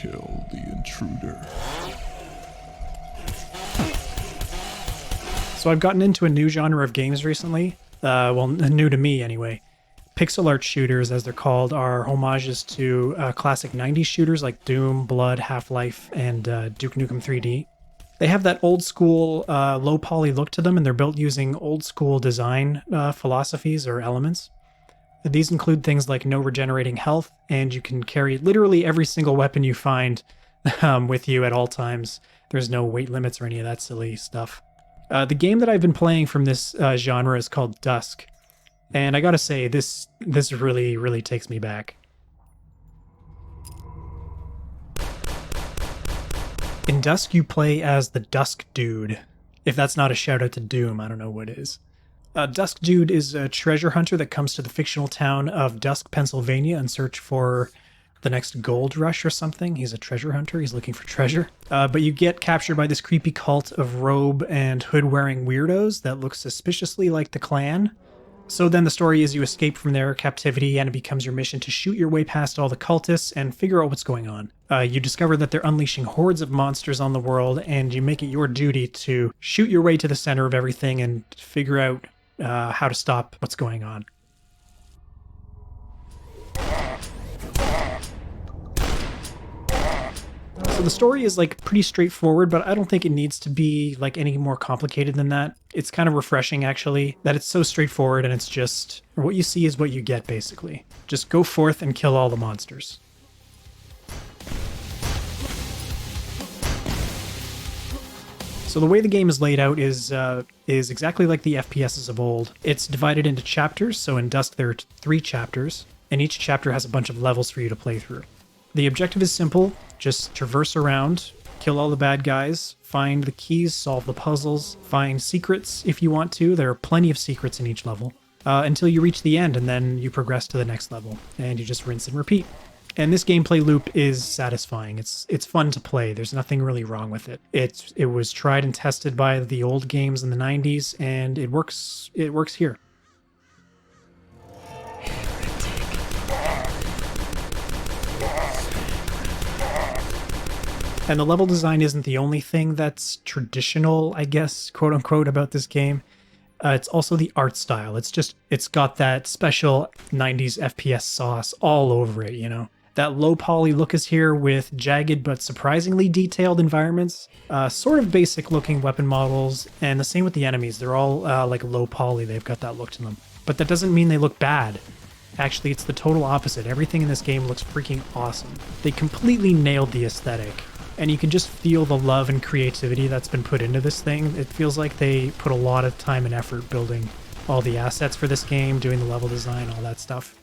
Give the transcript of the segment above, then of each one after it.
Kill the intruder. So I've gotten into a new genre of games recently. Well, new to me anyway. Pixel art shooters, as they're called, are homages to classic 90s shooters like Doom, Blood, Half-Life, and Duke Nukem 3D. They have that old school, low poly look to them, and they're built using old school design philosophies or elements. These include things like no regenerating health, and you can carry literally every single weapon you find with you at all times. There's no weight limits or any of that silly stuff. The game that I've been playing from this genre is called Dusk, and I gotta say, this really, really takes me back. In Dusk, you play as the Dusk Dude. If that's not a shout out to Doom, I don't know what is. Dusk Dude is a treasure hunter that comes to the fictional town of Dusk, Pennsylvania in search for the next gold rush or something. He's a treasure hunter. He's looking for treasure. But you get captured by this creepy cult of robe and hood-wearing weirdos that look suspiciously like the Klan. So then the story is you escape from their captivity, and it becomes your mission to shoot your way past all the cultists and figure out what's going on. You discover that they're unleashing hordes of monsters on the world, and you make it your duty to shoot your way to the center of everything and figure out how to stop what's going on. So the story is like pretty straightforward, but I don't think it needs to be like any more complicated than that. It's kind of refreshing actually that it's so straightforward, and it's just what you see is what you get basically. Just go forth and kill all the monsters. So the way the game is laid out is exactly like the FPSs of old. It's divided into chapters, so in Dusk there are 3 chapters, and each chapter has a bunch of levels for you to play through. The objective is simple, just traverse around, kill all the bad guys, find the keys, solve the puzzles, find secrets if you want to. There are plenty of secrets in each level, until you reach the end, and then you progress to the next level, and you just rinse and repeat. And this gameplay loop is satisfying. It's fun to play. There's nothing really wrong with it. It was tried and tested by the old games in the 90s, and it works here. And the level design isn't the only thing that's traditional, I guess, quote unquote, about this game. It's also the art style. It's got that special 90s FPS sauce all over it, you know? That low poly look is here with jagged but surprisingly detailed environments, sort of basic looking weapon models, and the same with the enemies. They're all like low poly. They've got that look to them. But that doesn't mean they look bad. Actually, it's the total opposite. Everything in this game looks freaking awesome. They completely nailed the aesthetic. And you can just feel the love and creativity that's been put into this thing. It feels like they put a lot of time and effort building all the assets for this game, doing the level design, all that stuff.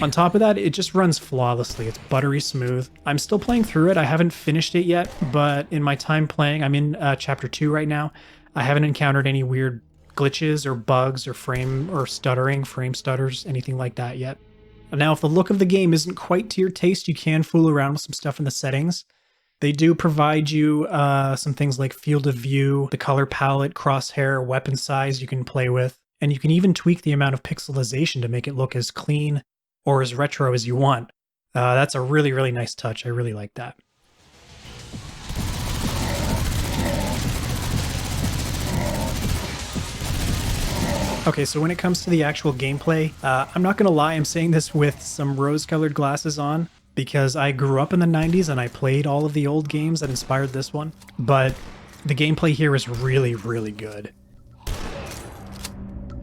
On top of that, it just runs flawlessly. It's buttery smooth. I'm still playing through it. I haven't finished it yet, but in my time playing, I'm in chapter 2 right now. I haven't encountered any weird glitches or bugs or frame stutters, anything like that yet. Now, if the look of the game isn't quite to your taste, you can fool around with some stuff in the settings. They do provide you some things like field of view, the color palette, crosshair, weapon size you can play with, and you can even tweak the amount of pixelization to make it look as clean or as retro as you want. That's a really, really nice touch. I really like that. Okay, so when it comes to the actual gameplay, I'm not gonna lie, I'm saying this with some rose-colored glasses on, because I grew up in the 90s and I played all of the old games that inspired this one, but the gameplay here is really, really good.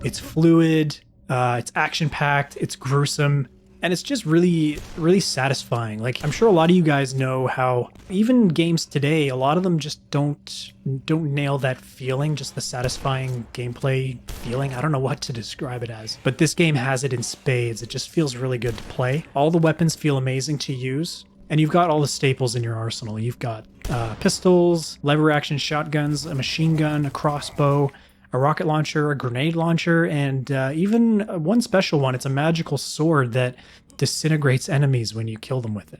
It's fluid, it's action-packed, it's gruesome, and it's just really, really satisfying. Like, I'm sure a lot of you guys know how even games today, a lot of them just don't nail that feeling, just the satisfying gameplay feeling. I don't know what to describe it as, but this game has it in spades. It just feels really good to play. All the weapons feel amazing to use, and you've got all the staples in your arsenal. You've got pistols, lever-action shotguns, a machine gun, a crossbow, a rocket launcher, a grenade launcher, and even one special one. It's a magical sword that disintegrates enemies when you kill them with it.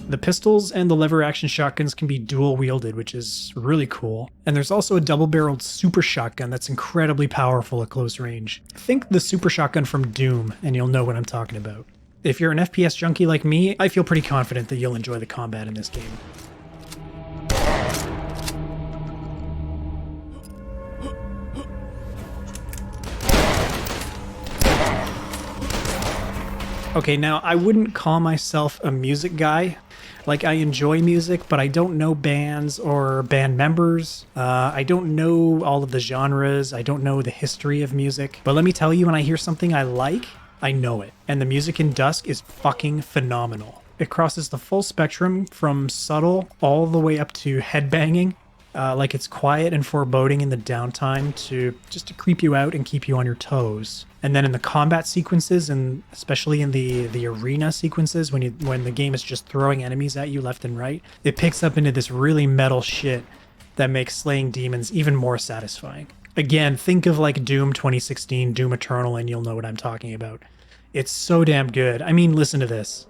The pistols and the lever action shotguns can be dual wielded, which is really cool. And there's also a double barreled super shotgun that's incredibly powerful at close range. Think the super shotgun from Doom and you'll know what I'm talking about. If you're an FPS junkie like me, I feel pretty confident that you'll enjoy the combat in this game. Okay, now I wouldn't call myself a music guy. Like, I enjoy music, but I don't know bands or band members. I don't know all of the genres. I don't know the history of music. But let me tell you, when I hear something I like, I know it. And the music in Dusk is fucking phenomenal. It crosses the full spectrum from subtle all the way up to headbanging. Like it's quiet and foreboding in the downtime to just to creep you out and keep you on your toes. And then in the combat sequences, and especially in the arena sequences, when the game is just throwing enemies at you left and right, it picks up into this really metal shit that makes slaying demons even more satisfying. Again, think of like Doom 2016, Doom Eternal, and you'll know what I'm talking about. It's so damn good. I mean, listen to this.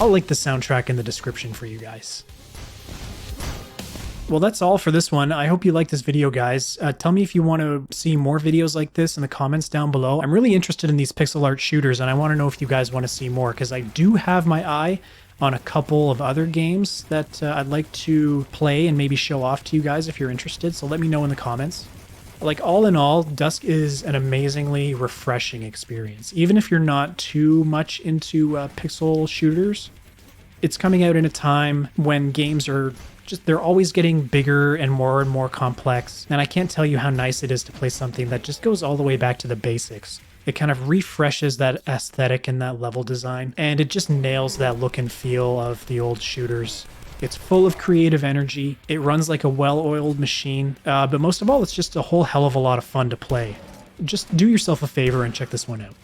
I'll link the soundtrack in the description for you guys. Well, that's all for this one. I hope you liked this video, guys. Tell me if you want to see more videos like this in the comments down below. I'm really interested in these pixel art shooters, and I want to know if you guys want to see more, because I do have my eye on a couple of other games that I'd like to play and maybe show off to you guys if you're interested, so let me know in the comments. Like, all in all, Dusk is an amazingly refreshing experience. Even if you're not too much into pixel shooters, it's coming out in a time when games are they're always getting bigger and more complex. And I can't tell you how nice it is to play something that just goes all the way back to the basics. It kind of refreshes that aesthetic and that level design, and it just nails that look and feel of the old shooters. It's full of creative energy, it runs like a well-oiled machine, but most of all, it's just a whole hell of a lot of fun to play. Just do yourself a favor and check this one out.